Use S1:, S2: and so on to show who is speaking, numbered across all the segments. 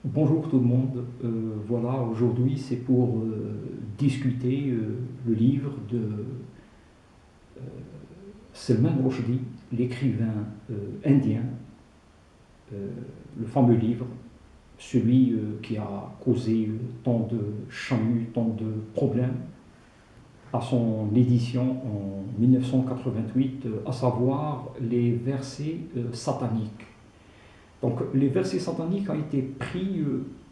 S1: Bonjour tout le monde. Voilà, aujourd'hui c'est pour discuter le livre de Salman Rushdie, l'écrivain indien, euh, le fameux livre, celui qui a causé tant de chahuts, tant de problèmes à son édition en 1988, à savoir les versets sataniques. Donc les versets sataniques ont été pris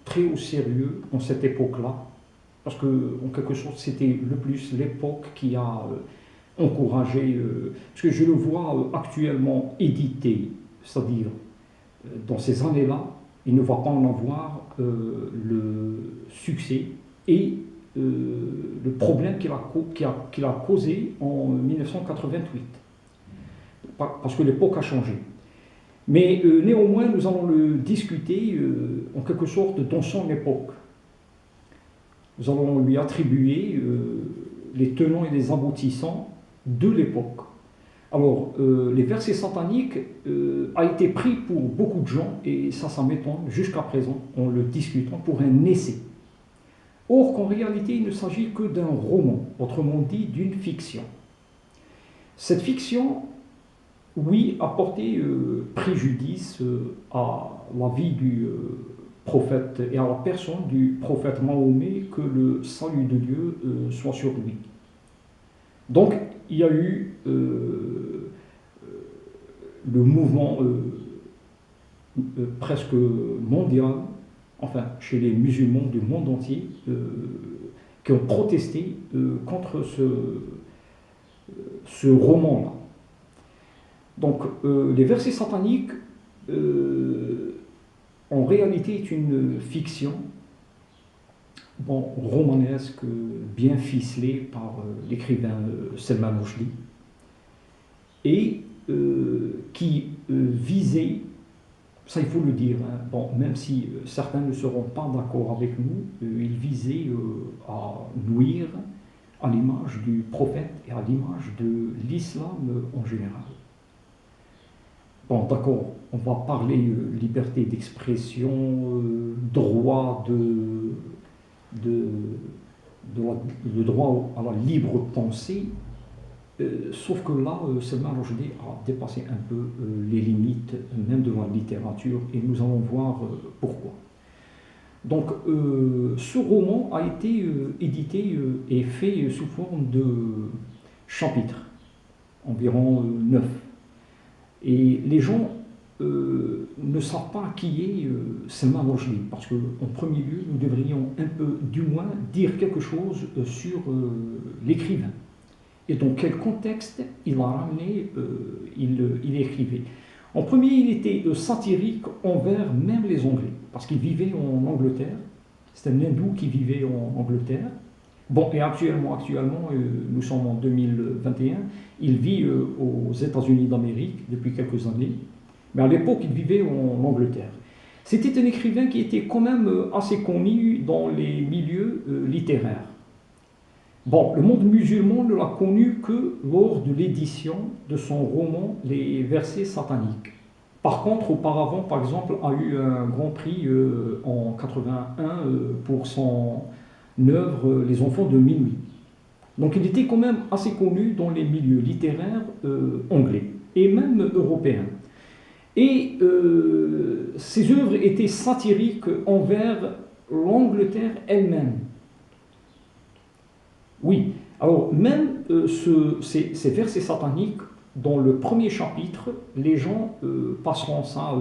S1: très au sérieux en cette époque-là, parce que en quelque sorte c'était le plus l'époque qui a encouragé, parce que je le vois actuellement édité, c'est-à-dire dans ces années-là, il ne va pas en avoir le succès et le problème qu'il a causé en 1988, parce que l'époque a changé. Mais néanmoins, nous allons le discuter en quelque sorte dans son époque. Nous allons lui attribuer les tenants et les aboutissants de l'époque. Alors, les versets sataniques a été pris pour beaucoup de gens, et ça m'étonne jusqu'à présent, en le discutant, pour un essai. Or qu'en réalité, il ne s'agit que d'un roman, autrement dit d'une fiction. Cette fiction, oui, a porté préjudice à la vie du prophète et à la personne du prophète Mahomet, que le salut de Dieu soit sur lui. Donc, il y a eu le mouvement presque mondial, enfin, chez les musulmans du monde entier, qui ont protesté contre ce roman-là. Donc, les versets sataniques, en réalité, est une fiction, bon, romanesque, bien ficelée par l'écrivain Salman Rushdie, et qui visait, ça il faut le dire, hein, bon, même si certains ne seront pas d'accord avec nous, il visait à nuire à l'image du prophète et à l'image de l'islam en général. Bon, d'accord, on va parler liberté d'expression, droit de, le droit à la libre pensée, sauf que là, Salman Rushdie a dépassé un peu les limites même de la littérature, et nous allons voir pourquoi. Donc, ce roman a été édité et fait sous forme de chapitres, environ 9. Et les gens ne savent pas qui est Salman Rushdie, parce qu'en premier lieu, nous devrions un peu, du moins, dire quelque chose sur l'écrivain et dans quel contexte il a ramené, il écrivait. En premier, il était satirique envers même les Anglais, parce qu'il vivait en Angleterre. C'est un hindou qui vivait en Angleterre. Bon, et actuellement, nous sommes en 2021, il vit aux États-Unis d'Amérique depuis quelques années, mais à l'époque, il vivait en Angleterre. C'était un écrivain qui était quand même assez connu dans les milieux littéraires. Bon, le monde musulman ne l'a connu que lors de l'édition de son roman Les versets sataniques. Par contre, auparavant, par exemple, a eu un grand prix en 81 pour son œuvre Les enfants de minuit. Donc il était quand même assez connu dans les milieux littéraires anglais et même européens. Et ses œuvres étaient satiriques envers l'Angleterre elle-même. Oui, alors même ces versets sataniques, dans le premier chapitre, les gens passeront ça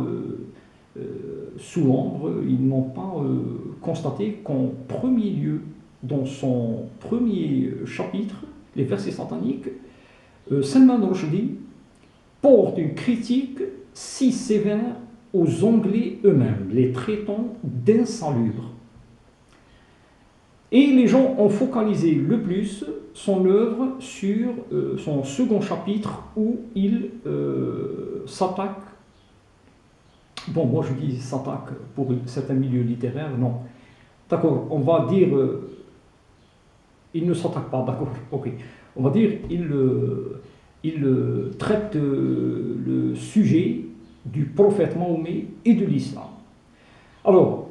S1: sous l'ombre. Ils n'ont pas constaté qu'en premier lieu, dans son premier chapitre, les versets sataniques, Salman Rushdie porte une critique si sévère aux Anglais eux-mêmes, les traitant d'insalubres. Et les gens ont focalisé le plus son œuvre sur son second chapitre, où il s'attaque, bon, moi je dis s'attaque pour certains milieux littéraires, non. D'accord, on va dire, il ne s'attaque pas, d'accord, ok. On va dire, il traite le sujet du prophète Mahomet et de l'islam. Alors,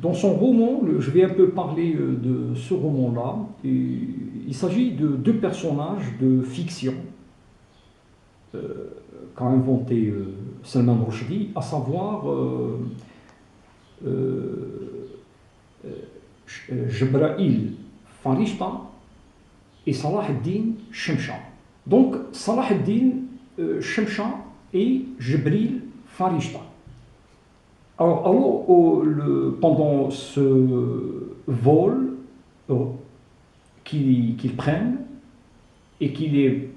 S1: dans son roman, je vais un peu parler de ce roman-là. Il s'agit de deux personnages de fiction qu'a inventé Salman Rushdie, à savoir euh, Jabraïl Farishta et Salah ad-Din Shemsha. Donc, Salah ad-Din Shemsha et Jibril Farishta. Alors, pendant ce vol qu'ils prennent et qu'ils les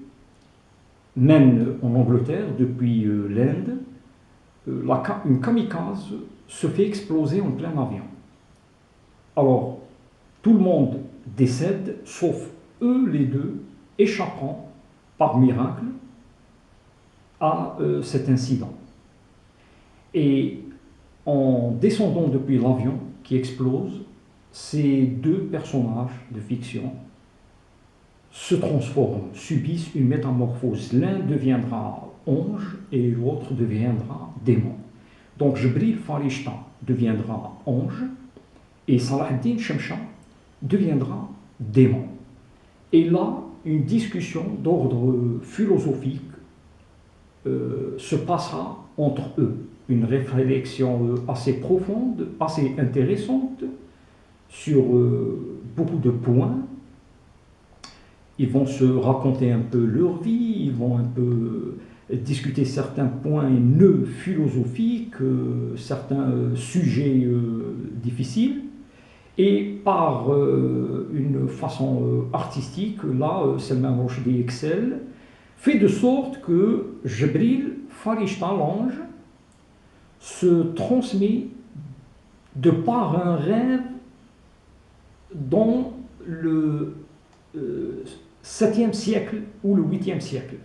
S1: mènent en Angleterre depuis l'Inde, une kamikaze se fait exploser en plein avion. Alors, tout le monde décède, sauf eux les deux, échappant par miracle à cet incident. Et en descendant depuis l'avion qui explose, ces deux personnages de fiction se transforment, subissent une métamorphose. L'un deviendra ange et l'autre deviendra démon. Donc Jibril Farishta deviendra ange et Salah ad-Din Shemsha deviendra démon. Et là, une discussion d'ordre philosophique se passera entre eux. Une réflexion assez profonde, assez intéressante sur beaucoup de points. Ils vont se raconter un peu leur vie, ils vont un peu discuter certains points nœuds philosophiques, certains sujets difficiles. Et par une façon artistique, là, Salman Rushdie excelle, fait de sorte que Jibril Farishta, l'ange, se transmet de par un rêve dans le 7e siècle ou le 8e siècle.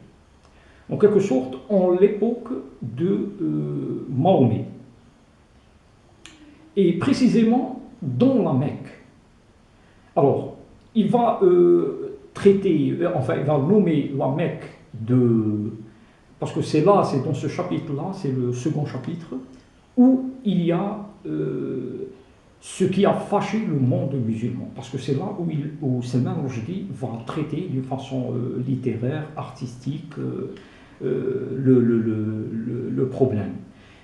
S1: En quelque sorte, en l'époque de Mahomet. Et précisément dans la Mecque. Alors, il va traiter, enfin, il va nommer la Mecque de... Parce que c'est là, c'est dans ce chapitre-là, c'est le second chapitre, où il y a ce qui a fâché le monde musulman. Parce que c'est là où Salman Rushdie va traiter d'une façon littéraire, artistique, le problème.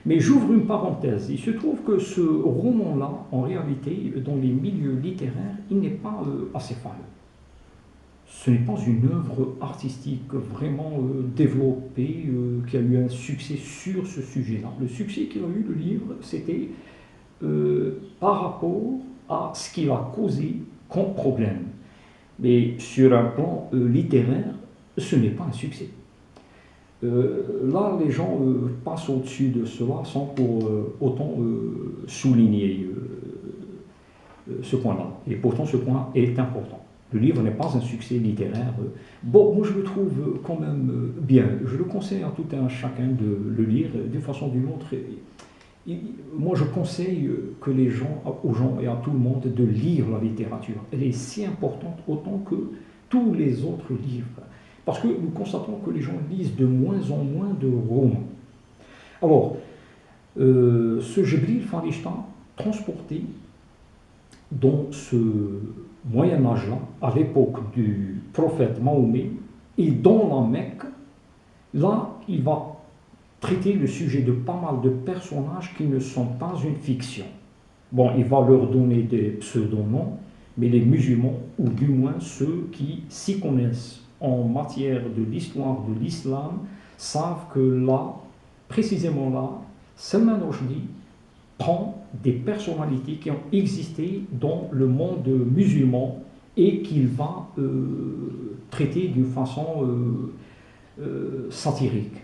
S1: Mais j'ouvre une parenthèse. Il se trouve que ce roman-là, en réalité, dans les milieux littéraires, il n'est pas assez fameux. Ce n'est pas une œuvre artistique vraiment développée, qui a eu un succès sur ce sujet-là. Le succès qu'il a eu, le livre, c'était par rapport à ce qu'il a causé comme problème. Mais sur un plan littéraire, ce n'est pas un succès. Là, les gens passent au-dessus de cela sans pour autant souligner ce point-là. Et pourtant, ce point est important. Le livre n'est pas un succès littéraire. Bon, moi je le trouve quand même bien. Je le conseille à tout un chacun de le lire d'une façon ou d'une autre. Moi je conseille que aux gens et à tout le monde de lire la littérature. Elle est si importante autant que tous les autres livres. Parce que nous constatons que les gens lisent de moins en moins de romans. Alors, ce Jibril Farishta, transporté dans ce Moyen-Âge-là, à l'époque du prophète Mahomet, et dans la Mecque, là, il va traiter le sujet de pas mal de personnages qui ne sont pas une fiction. Bon, il va leur donner des pseudonoms, mais les musulmans, ou du moins ceux qui s'y connaissent en matière de l'histoire de l'islam, savent que là, précisément là, Salman Rushdie prend des personnalités qui ont existé dans le monde musulman et qu'il va traiter d'une façon satirique.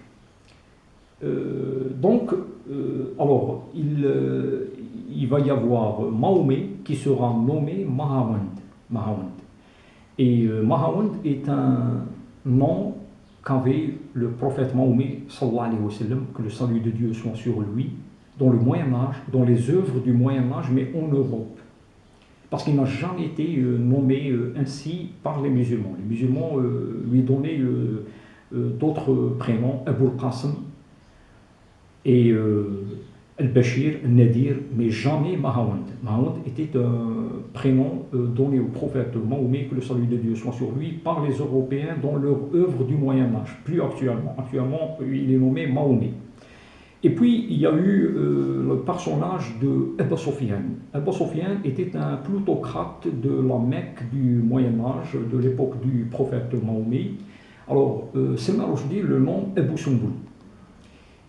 S1: Alors, il va y avoir Mahomet qui sera nommé Mahawand. Et Mahawand est un nom qu'avait le prophète Mahomet, sallallahu alayhi wa sallam, que le salut de Dieu soit sur lui, dans le Moyen-Âge, dans les œuvres du Moyen-Âge, mais en Europe. Parce qu'il n'a jamais été nommé ainsi par les musulmans. Les musulmans lui donnaient d'autres prénoms, Abul Qasim. Et Al-Bashir, Nadir, mais jamais Mahawand. Mahawand était un prénom donné au prophète Mahomet, que le salut de Dieu soit sur lui, par les Européens dans leur œuvre du Moyen-Âge, plus actuellement. Actuellement, il est nommé Mahomet. Et puis, il y a eu le personnage de Abu Sufyan. Abu Sufyan était un plutocrate de la Mecque du Moyen-Âge, de l'époque du prophète Mahomet. Alors, Salman Rushdie le nom Abu Sumbul.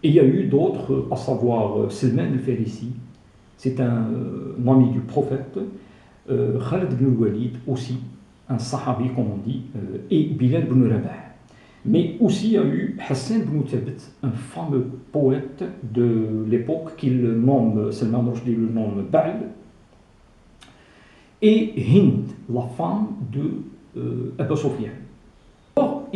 S1: Et il y a eu d'autres, à savoir Salman al-Farisi, c'est un ami du prophète, Khalid ibn Walid aussi, un sahabi comme on dit, et Bilal ibn Rabah. Mais aussi il y a eu Hassan ibn Thabit, un fameux poète de l'époque qu'il nomme, Salman Rushdie le nomme Ba'al, et Hind, la femme de Abu Sufyan. Or,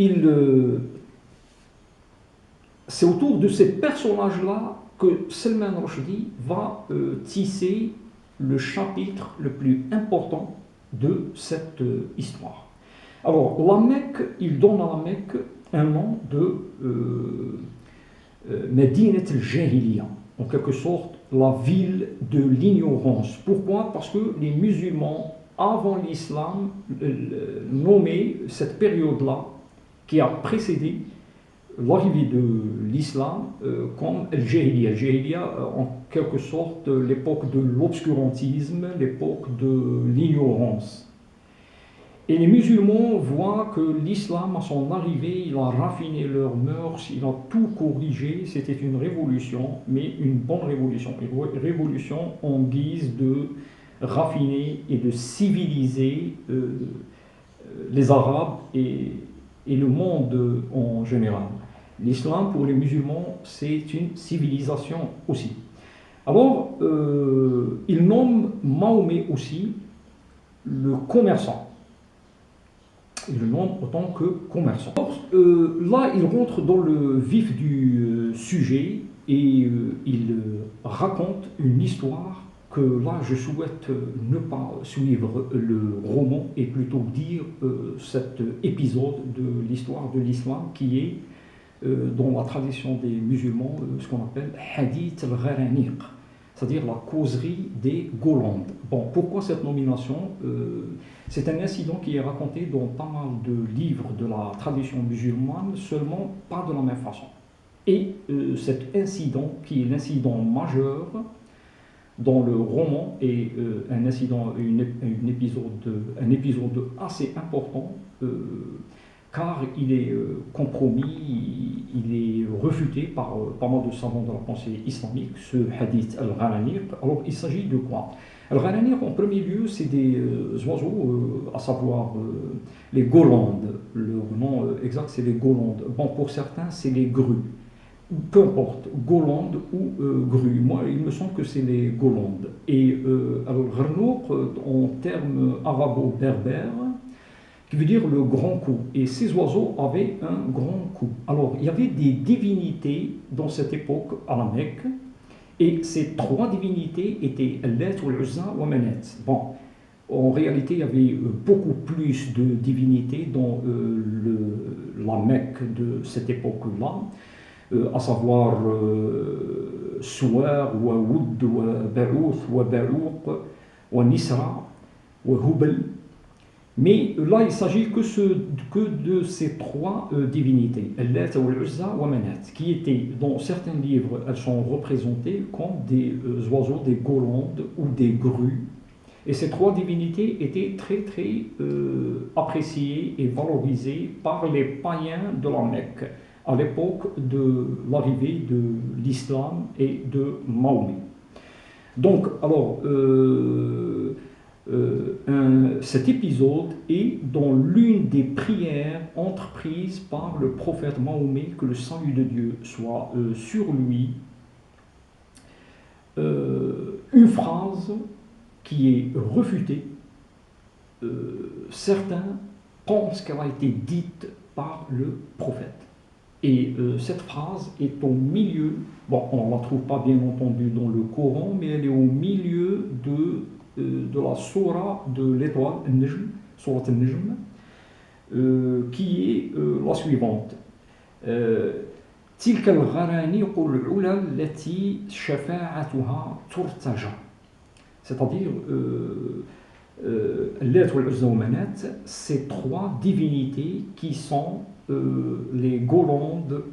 S1: c'est autour de ces personnages-là que Salman Rushdie va tisser le chapitre le plus important de cette histoire. Alors, la Mecque, il donne à la Mecque un nom de Medinat al-Jahiliya, en quelque sorte la ville de l'ignorance. Pourquoi? Parce que les musulmans, avant l'islam, nommaient cette période-là, qui a précédé l'arrivée de l'islam, comme al-Jahiliya. Al-Jahiliya, en quelque sorte, l'époque de l'obscurantisme, l'époque de l'ignorance. Et les musulmans voient que l'islam, à son arrivée, il a raffiné leurs mœurs, il a tout corrigé. C'était une révolution, mais une bonne révolution. Une révolution en guise de raffiner et de civiliser les Arabes et le monde en général. L'islam, pour les musulmans, c'est une civilisation aussi. Alors, il nomme Mahomet aussi le commerçant. Il le nomme en tant que commerçant. Là, il rentre dans le vif du sujet et il raconte une histoire que là, je souhaite ne pas suivre le roman et plutôt dire cet épisode de l'histoire de l'islam qui est dans la tradition des musulmans ce qu'on appelle Hadith al-Gharaniq, c'est-à-dire la causerie des Golandes. Bon, pourquoi cette nomination? C'est un incident qui est raconté dans pas mal de livres de la tradition musulmane, seulement pas de la même façon. Et cet incident, qui est l'incident majeur dans le roman, est un incident, un épisode assez important, car il est compromis, il est refuté par pas mal de savants de la pensée islamique, ce hadith al-Gharaniq. Alors, il s'agit de quoi? Al-Gharaniq, en premier lieu, c'est des oiseaux, à savoir les golandes. Le nom exact, c'est les golandes. Bon, pour certains, c'est les grues. Peu importe, golande ou grue. Moi, il me semble que c'est les golandes. Et alors, Gharnouk, en termes arabo-berbères, qui veut dire le grand coup. Et ces oiseaux avaient un grand coup. Alors, il y avait des divinités dans cette époque à la Mecque, et ces trois divinités étaient Allat, Al-Uzza et Manat. Bon, en réalité, il y avait beaucoup plus de divinités dans la Mecque de cette époque-là, à savoir Suwar, wa Woud, wa Ba'outh, wa Ba'ouq, wa Nisra, wa Hubal. Mais là, il s'agit que de ces trois divinités, Allat, Al-Uzza et Manat, qui étaient, dans certains livres, elles sont représentées comme des oiseaux, des golandes ou des grues. Et ces trois divinités étaient très très appréciées et valorisées par les païens de la Mecque à l'époque de l'arrivée de l'islam et de Mahomet. Donc, alors, cet épisode est dans l'une des prières entreprises par le prophète Mahomet, que le salut de Dieu soit sur lui. Une phrase qui est refutée. Certains pensent qu'elle a été dite par le prophète. Et cette phrase est au milieu, bon, on ne la trouve pas bien entendu dans le Coran, mais elle est au milieu de la sourate de l'étoile, An-Najm, sourate An-Najm, qui est la suivante. تلك الغرانيق العلا التي شفاعتها ترتجى. C'est-à-dire, Lat wal Uzza wa Manat, ces trois divinités qui sont les Golandes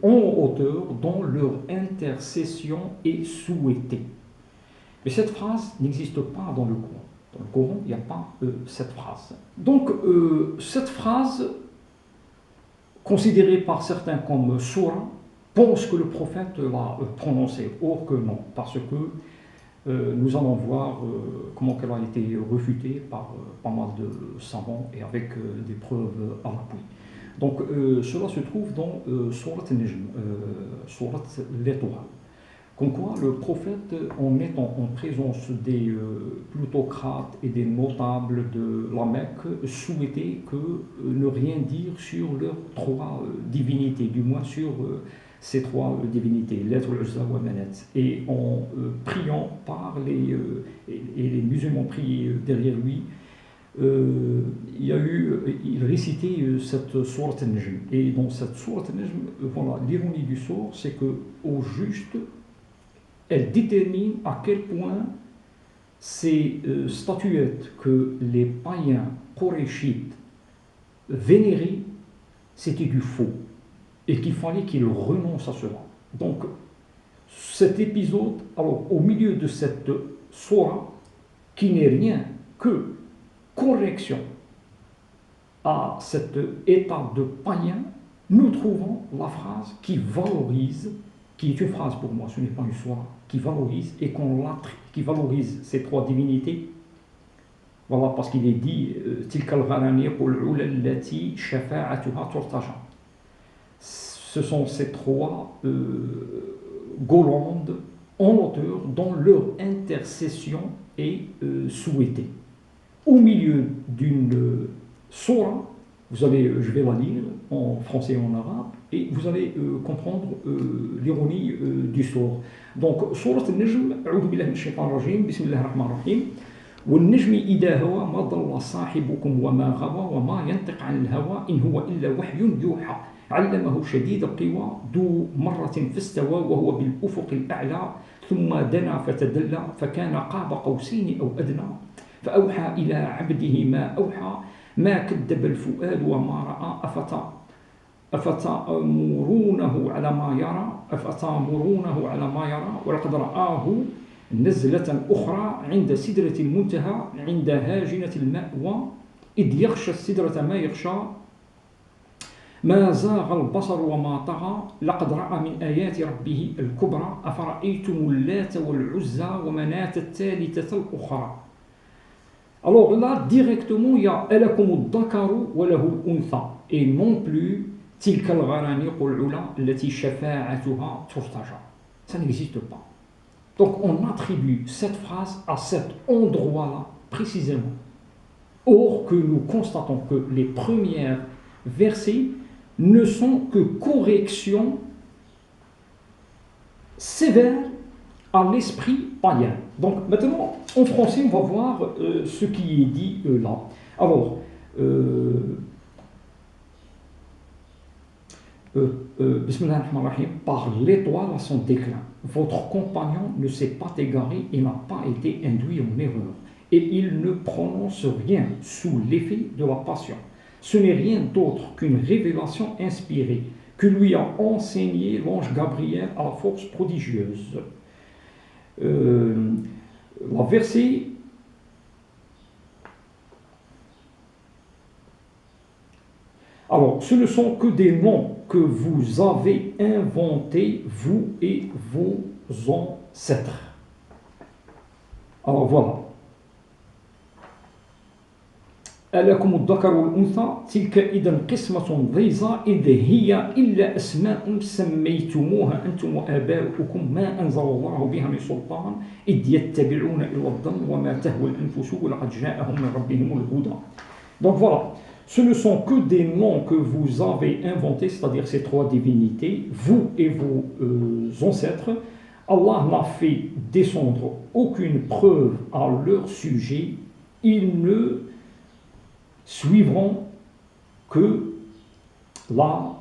S1: en hauteur dont leur intercession est souhaitée. Mais cette phrase n'existe pas dans le Coran. Dans le Coran, il n'y a pas cette phrase. Donc, cette phrase, considérée par certains comme sourate, pense que le prophète l'a prononcée. Or que non, parce que nous allons voir comment elle a été refutée par pas mal de savants et avec des preuves à l'appui. Donc, cela se trouve dans Sourate Najm, Sourate l'étoile. Comme quoi, le prophète, en étant en présence des plutocrates et des notables de la Mecque, souhaitait ne rien dire sur leurs trois divinités, du moins sur ces trois divinités, Lat wal Uzza wa Manat. Et en priant par et les musulmans priaient derrière lui, il récitait cette sourate Najm. Et dans cette sourate Najm, voilà, l'ironie du sort, c'est qu'au juste, elle détermine à quel point ces statuettes que les païens Qurayshites vénéraient, c'était du faux, et qu'il fallait qu'ils renoncent à cela. Donc, cet épisode, alors, au milieu de cette sourate, qui n'est rien que correction à cet état de païen, nous trouvons la phrase qui valorise, qui est une phrase pour moi, ce n'est pas une sourate, qui valorise et qui valorise ces trois divinités. Voilà, parce qu'il est dit Tilka al-gharaniq al-ula allati shafa'atuha turtaja. Ce sont ces trois Golandes en hauteur dont leur intercession est souhaitée. Au milieu d'une sourate, je vais la lire en français et en arabe, et vous allez comprendre l'ironie du sort. Donc, Sourate Al-Najm, A'udhu billahi minash shaitanir rajim, Bismillahir rahmanir rahim. والنجم إذا هوى ما ضل صاحبكم وما غوى وما ينطق عن الهوى إن هو إلا وحي يوحى علمه شديد القوى ذو مرة فاستوى وهو بالأفق الأعلى ثم دنا فتدلى فكان قاب قوسين أو أدنى فأوحى إلى عبده ما أوحى ما كذب الفؤاد وما رأى أفتأمرونه على ما يرى ولقد رآه نزلة أخرى عند سدرة المنتهى عند هاجنة المأوى إذ يغشى السدرة ما يغشى ما زاغ البصر وما طغى لقد رأى من آيات ربه الكبرى أفرأيتم اللات والعزى ومناة الثالثة الأخرى. Alors là, directement, il y a ألكم الذكر وله الأنثى et non plus تلك الغرانيق العلا التي شفاعتها ترتجى. Ça n'existe pas. Donc on attribue cette phrase à cet endroit-là précisément. Or que nous constatons que les premiers versets ne sont que corrections sévères à l'esprit païen. Donc maintenant, en français, on va voir ce qui est dit là. Alors, Bismillah ar-Rahman ar-Rahim, par l'étoile à son déclin. Votre compagnon ne s'est pas égaré et n'a pas été induit en erreur. Et il ne prononce rien sous l'effet de la passion. Ce n'est rien d'autre qu'une révélation inspirée que lui a enseigné l'ange Gabriel à la force prodigieuse. La verset alors, ce ne sont que des noms que vous avez inventés, vous et vos ancêtres. Alors voilà. ألكم الذكر والأنثى تلك إذا قسمة ضيزى إذ هي إلا أسماء سميتموها أنتم وآباؤكم ما أنزل الله بها من سلطان إذ يتبعون إلا الظن وما تهوى الأنفس ولقد جاءهم من ربهم الهدى. Donc voilà. Ce ne sont que des noms que vous avez inventés, c'est-à-dire ces trois divinités, vous et vos ancêtres. Allah n'a fait descendre aucune preuve à leur sujet. Ils ne suivront que la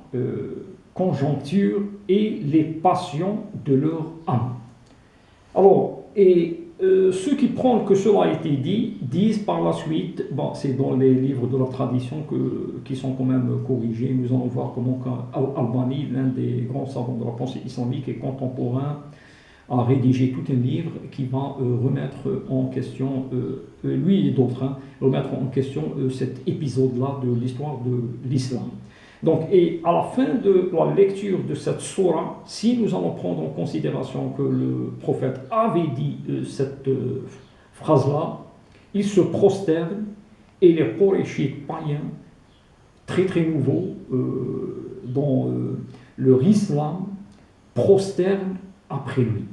S1: conjoncture et les passions de leur âme. Alors, ceux qui prennent que cela a été dit, disent par la suite, bon, c'est dans les livres de la tradition qui sont quand même corrigés, nous allons voir comment Al-Albani, l'un des grands savants de la pensée islamique et contemporain, a rédigé tout un livre qui va remettre en question, lui et d'autres, remettre en question cet épisode-là de l'histoire de l'islam. Donc, et à la fin de la lecture de cette sourate, si nous allons prendre en considération que le prophète avait dit cette phrase-là, il se prosterne et les Qurayshites païens, très très nouveaux, dans leur islam, prosternent après lui.